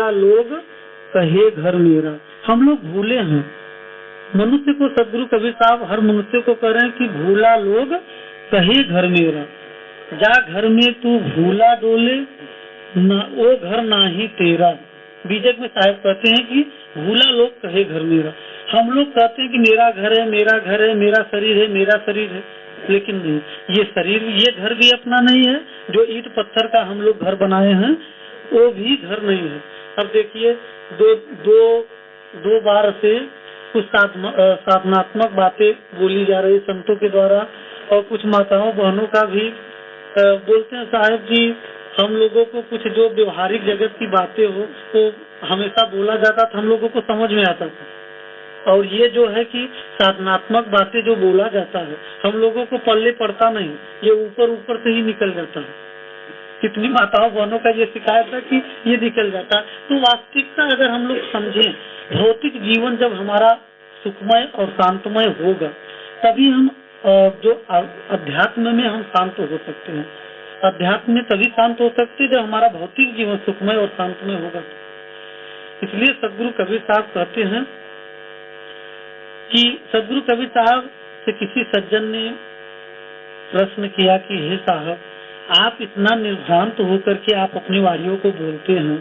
भूला लोग कहे घर मेरा। हम लोग भूले हैं। मनुष्य को सदगुरु कबीर साहब हर मनुष्य को कह रहे हैं कि भूला लोग कहे घर मेरा, जा घर में तू भूला डोले ना वो घर ना ही तेरा। बीजक में साहब कहते हैं कि भूला लोग कहे घर मेरा। हम लोग कहते हैं कि मेरा घर है, मेरा घर है, मेरा शरीर है, मेरा शरीर है, लेकिन नहीं, ये शरीर, ये घर भी अपना नहीं है। जो ईंट पत्थर का हम लोग घर बनाए हैं वो भी घर नहीं है। अब देखिए दो बार से कुछ साधनात्मक बातें बोली जा रही संतों के द्वारा, और कुछ माताओं बहनों का भी बोलते हैं साहब जी हम लोगों को कुछ जो व्यवहारिक जगत की बातें हो तो हमेशा बोला जाता था, हम लोगों को समझ में आता था। और ये जो है कि साधनात्मक बातें जो बोला जाता है हम लोगों को पल्ले पड़ता नहीं, ये ऊपर ऊपर से ही निकल जाता है। कितनी माताओं बहनों का ये शिकायत है कि ये निकल जाता है। तो वास्तविकता अगर हम लोग समझें, भौतिक जीवन जब हमारा सुखमय और शांतमय होगा तभी हम जो अध्यात्म में हम शांत हो सकते हैं। अध्यात्म में तभी शांत हो सकते हैं जब हमारा भौतिक जीवन सुखमय और शांतमय होगा। इसलिए सदगुरु कबीर साहब कहते हैं कि सदगुरु कबीर साहब से किसी सज्जन ने प्रश्न किया कि हे साहब, आप इतना निर्भ्रांत होकर के आप अपनी वारियों को बोलते हैं,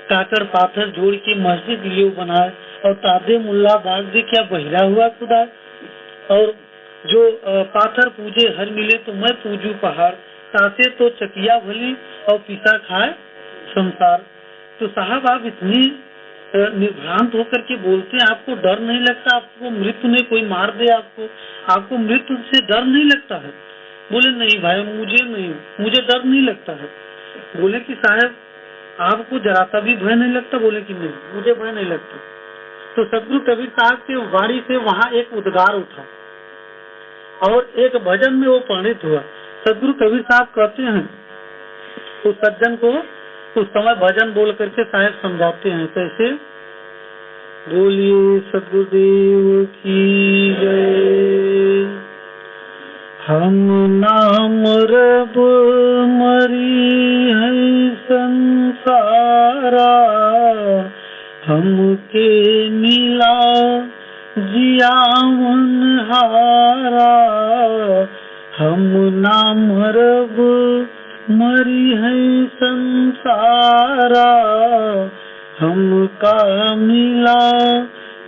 काकड़ पाथर जोड़ के मस्जिद लिए बनाए और तादे मुल्ला बाग दे क्या बहिरा हुआ खुदा, और जो पाथर पूजे हर मिले तो मैं पूजू पहाड़, ताते तो चकिया भली और पिसा खाए संसार। तो साहब आप इतनी निर्भ्रांत होकर के बोलते हैं, आपको डर नहीं लगता? आपको मृत्यु ने कोई मार दे, आपको मृत्यु से डर नहीं लगता है? बोले नहीं भाई, मुझे डर नहीं लगता है। बोले कि साहब आपको जरा सा भी भय नहीं लगता? बोले कि नहीं, मुझे भय नहीं लगता। तो सदगुरु कबीर साहब के वाणी से वहाँ एक उद्गार उठा और एक भजन में वो परिणित हुआ। सदगुरु कबीर साहब कहते हैं उस सज्जन को उस समय भजन बोल करके साहब समझाते हैं कैसे, बोलिए सदगुरुदेव की जय। हम नाम रब मरी है संसारा, हमके मिला जियावन हारा। हम नाम रब मरी है संसारा, हमका मिला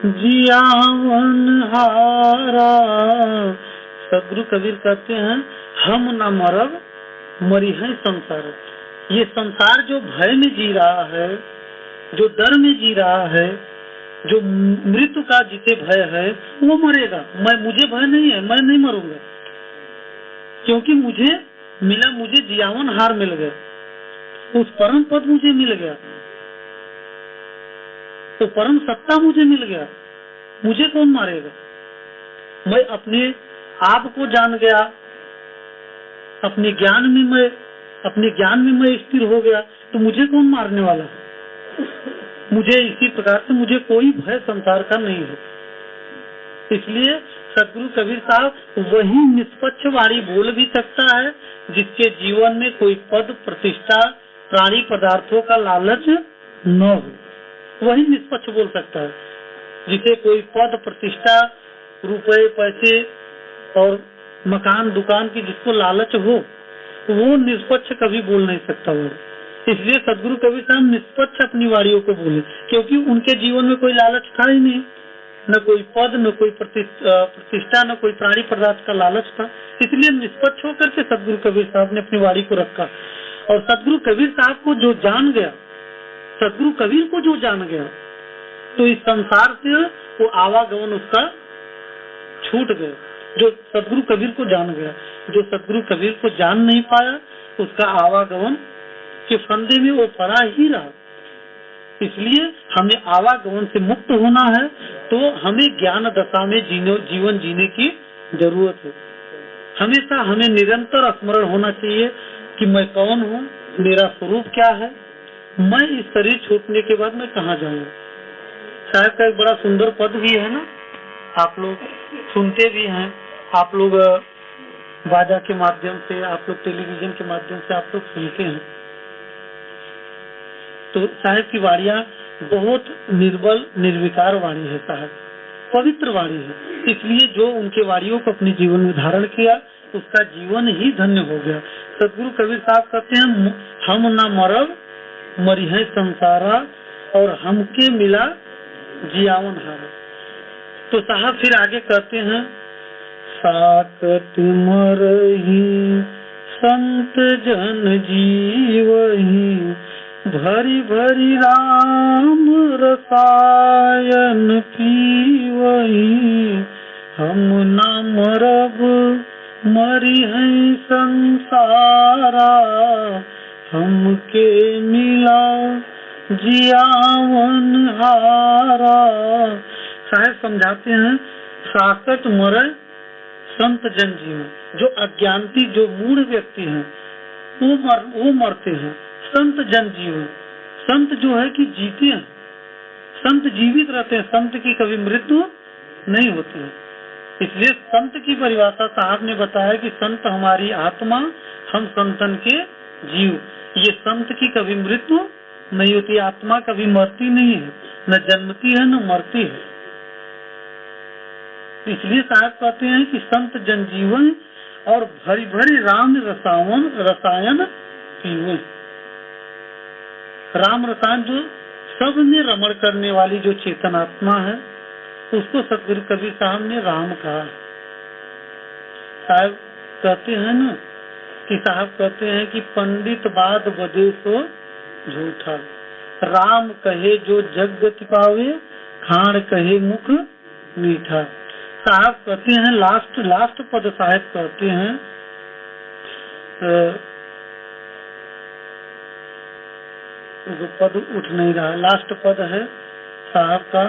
जियावन हारा। सदगुरु कबीर कहते हैं हम न मरब मरी है संसार। ये संसार जो भय में जी रहा है, जो डर में जी रहा है, जो मृत्यु का जिसे भय है वो मरेगा। मुझे भय नहीं है, मैं नहीं मरूंगा, क्योंकि मुझे जियावन हार मिल गया, उस परम पद मुझे मिल गया, तो परम सत्ता मुझे मिल गया, मुझे कौन मारेगा? मैं अपने आप को जान गया, अपने ज्ञान में मैं स्थिर हो गया, तो मुझे कौन मारने वाला है? मुझे इसी प्रकार से मुझे कोई भय संसार का नहीं है। इसलिए सदगुरु कबीर साहब वही निष्पक्ष वाणी बोल भी सकता है जिसके जीवन में कोई पद प्रतिष्ठा प्राणी पदार्थों का लालच न हो। वही निष्पक्ष बोल सकता है। जिसे कोई पद प्रतिष्ठा रुपए पैसे और मकान दुकान की जिसको लालच हो वो निष्पक्ष कभी बोल नहीं सकता। वो इसलिए सदगुरु कबीर साहब निष्पक्ष अपनी वाणियों को बोले, क्योंकि उनके जीवन में कोई लालच था ही नहीं, न कोई पद, न कोई प्रतिष्ठा, न कोई प्राणी पदार्थ का लालच था। इसलिए निष्पक्ष होकर के सदगुरु कबीर साहब ने अपनी वाणी को रखा। और सदगुरु कबीर साहब को जो जान गया, सदगुरु कबीर को जो जान गया, तो इस संसार से वो आवागमन उसका छूट गया। जो सदगुरु कबीर को जान गया, जो सदगुरु कबीर को जान नहीं पाया उसका आवागमन के फंदे में वो पड़ा ही रहा। इसलिए हमें आवागमन से मुक्त होना है तो हमें ज्ञान दशा में जीवन जीने की जरूरत है। हमेशा हमें निरंतर स्मरण होना चाहिए कि मैं कौन हूँ, मेरा स्वरूप क्या है, मैं इस शरीर छूटने के बाद मैं कहाँ जाऊंगा। शायद का एक बड़ा सुंदर पद भी है ना, आप लोग सुनते भी हैं, आप लोग बाजा के माध्यम से, आप लोग टेलीविजन के माध्यम से आप लोग सुनते हैं। तो साहब की वाणियाँ बहुत निर्बल निर्विकार वाणी है साहब, पवित्र वाणी है। इसलिए जो उनके वाणियों को अपने जीवन में धारण किया उसका जीवन ही धन्य हो गया। सदगुरु कबीर साहब कहते हैं हम ना मरब मरी है संसारा और हमके मिला जियावन हारा। तो साहब फिर आगे कहते हैं साकत मरही संत जन जीवही भरी भरी राम रसायन पीवही हम ना मरब मरी है संसारा हमके मिला जियावन हारा। साहब समझाते हैं साकट मरे संत जन जीवन, जो अज्ञानती जो मूढ़ व्यक्ति हैं वो मरते हैं। संत जन जीवन, संत जो है कि जीते हैं, संत जीवित रहते हैं, संत की कभी मृत्यु नहीं होती है। इसलिए संत की परिभाषा साहब ने बताया कि संत हमारी आत्मा, हम संतन के जीव। ये संत की कभी मृत्यु नहीं होती, आत्मा कभी मरती नहीं है, न जन्मती है न मरती है। इसलिए साहब कहते हैं कि संत जन जीवन और भरी भरी राम रसायन पीवे। राम रसायन जो सब में रमण करने वाली जो चेतन आत्मा है उसको सतगुरु कबीर साहब ने राम कहा। साहब कहते हैं ना कि साहब कहते हैं कि पंडित बाद बदे सो झूठा, राम कहे जो जग गति पावे, खाण कहे मुख मीठा। साहब कहते हैं लास्ट पद साहब कहते हैं पद उठ नहीं रहा, लास्ट पद है साहब का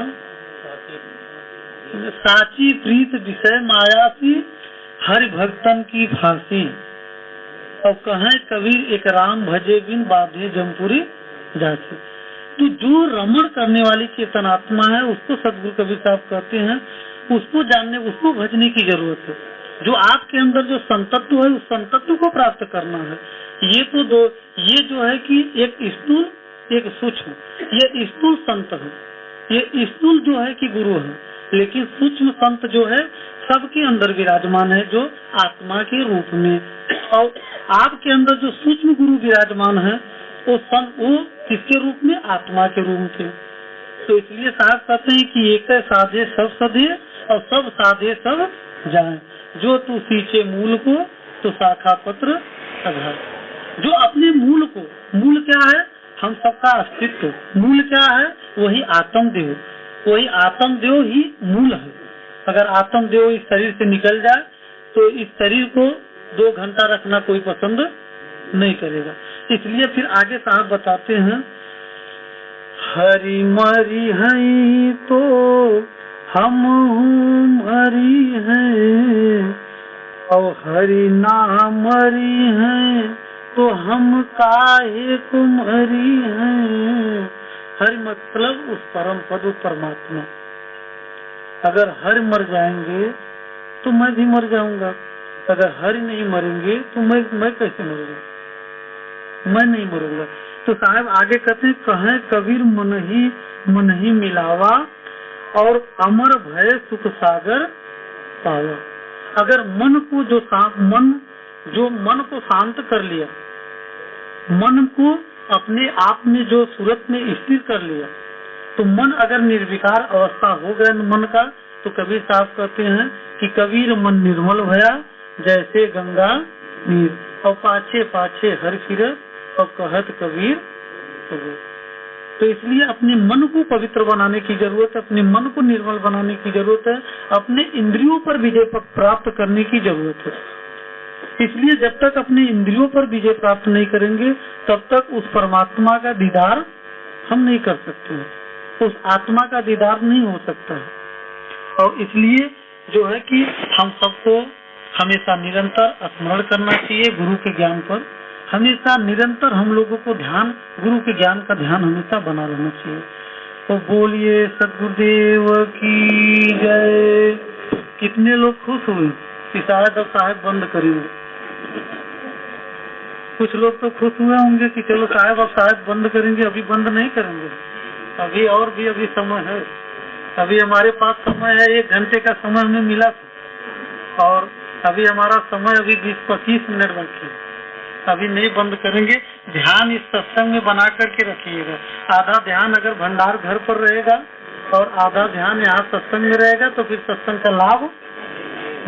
साची प्रीत विषय मायासी हरि भक्तन की फांसी। और कहें कबीर एक राम भजे बिन बाधे जमपुरी जासी। तो जो रमण करने वाली चेतन आत्मा है उसको सदगुरु कबीर साहब कहते हैं उसको जानने, उसको भजने की जरूरत है। जो आपके अंदर जो संतत्व है उस संतत्व को प्राप्त करना है। ये तो दो, ये जो है कि एक स्थूल एक सूक्ष्म, ये स्थूल संत है, ये स्थूल जो है कि गुरु है, लेकिन सूक्ष्म संत जो है सबके अंदर विराजमान है जो आत्मा के रूप में। और आपके अंदर जो सूक्ष्म गुरु विराजमान है वो किसके रूप में? आत्मा के रूप में। तो इसलिए साहब कहते हैं कि एक साधे सब सधे और सब साधे सब जाए। जो तू सींचे मूल को तो शाखा पत्र आधार। जो अपने मूल को, मूल क्या है? हम सबका अस्तित्व। मूल क्या है? वही आत्मदेव, वही आत्मदेव ही मूल है। अगर आत्मदेव इस शरीर से निकल जाए तो इस शरीर को 2 घंटा रखना कोई पसंद नहीं करेगा। इसलिए फिर आगे साहब बताते हैं हरि मरी है तो हम मरी हैं और हरि ना मरी हैं तो हम काहे को मरी हैं। हरि मतलब उस परम पद परमात्मा। अगर हरि मर जाएंगे तो मैं भी मर जाऊंगा, अगर हरि नहीं मरेंगे तो मैं कैसे मरूंगा? मैं नहीं मरूंगा। तो साहब आगे कहते हैं कहें कबीर मन ही मिलावा और अमर भय सुख सागर पावा। अगर मन को जो मन को शांत कर लिया, मन को अपने आप में जो सूरत में स्थिर कर लिया, तो मन अगर निर्विकार अवस्था हो गया मन का, तो कबीर साहब कहते हैं कि कबीर मन निर्मल भया जैसे गंगा नीर और पाछे पाछे हर फिरत और कहत कबीर। तो इसलिए अपने मन को पवित्र बनाने की जरूरत है, अपने मन को निर्मल बनाने की जरूरत है, अपने इंद्रियों पर विजय प्राप्त करने की जरूरत है। इसलिए जब तक अपने इंद्रियों पर विजय प्राप्त नहीं करेंगे तब तक उस परमात्मा का दीदार हम नहीं कर सकते हैं, उस आत्मा का दीदार नहीं हो सकता है। और इसलिए जो है कि हम सबको हमेशा निरंतर स्मरण करना चाहिए गुरु के ज्ञान पर। हमेशा निरंतर हम लोगों को ध्यान, गुरु के ज्ञान का ध्यान हमेशा बना रहना चाहिए। तो बोलिए सद्गुरुदेव की जय। कितने लोग खुश हुए कि शायद अब साहब बंद करेंगे। कुछ लोग तो खुश हुए होंगे कि चलो साहब अब साहब बंद करेंगे, अभी बंद नहीं करेंगे, अभी और भी अभी समय है, अभी हमारे पास समय है, 1 घंटे का समय हमें मिला और अभी हमारा समय अभी 20-25 मिनट बाकी है, अभी नहीं बंद करेंगे। ध्यान इस सत्संग में बना करके रखिएगा। आधा ध्यान अगर भंडार घर पर रहेगा और आधा ध्यान यहाँ सत्संग में रहेगा तो फिर सत्संग का लाभ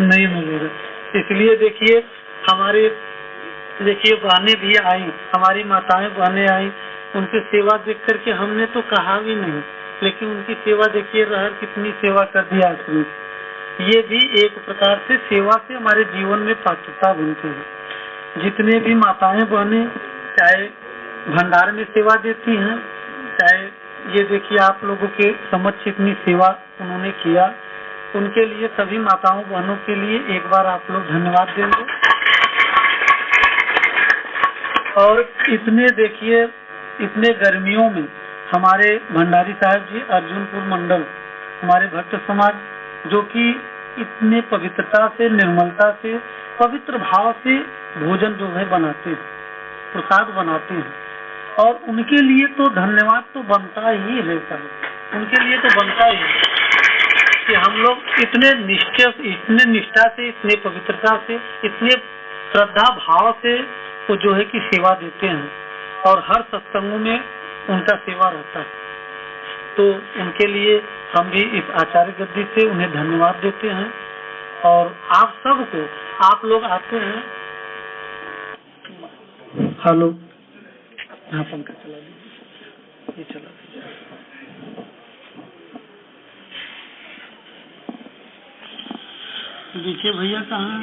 नहीं मिलेगा। इसलिए देखिए हमारे बहनें भी आई, हमारी माताएं बहनें आई, उनकी सेवा देख करके हमने तो कहा भी नहीं, लेकिन उनकी सेवा देखिए रहर कितनी सेवा कर दी आखिरी। ये भी एक प्रकार से सेवा से हमारे जीवन में पात्रता बनती है। जितने भी माताएं बहनें चाहे भंडार में सेवा देती हैं, चाहे ये देखिए आप लोगों के समक्ष इतनी सेवा उन्होंने किया, उनके लिए सभी माताओं बहनों के लिए एक बार आप लोग धन्यवाद देंगे। और इतने देखिए इतने गर्मियों में हमारे भंडारी साहब जी अर्जुनपुर मंडल हमारे भक्त समाज जो कि इतने पवित्रता से निर्मलता से पवित्र भाव से भोजन जो है बनाते हैं, प्रसाद बनाते हैं, और उनके लिए तो धन्यवाद तो बनता ही है साहब, उनके लिए तो बनता ही है कि हम लोग इतने निष्ठा से, इतने पवित्रता से, इतने श्रद्धा भाव से वो जो है कि सेवा देते हैं और हर सत्संगों में उनका सेवा रहता है। तो उनके लिए हम भी इस आचार्य गद्दी से उन्हें धन्यवाद देते हैं। और आप सबको, आप लोग आते हैं, हेलो, हाँ पंखा चला दीजिए, ये चला दीजिए। देखिए भैया कहाँ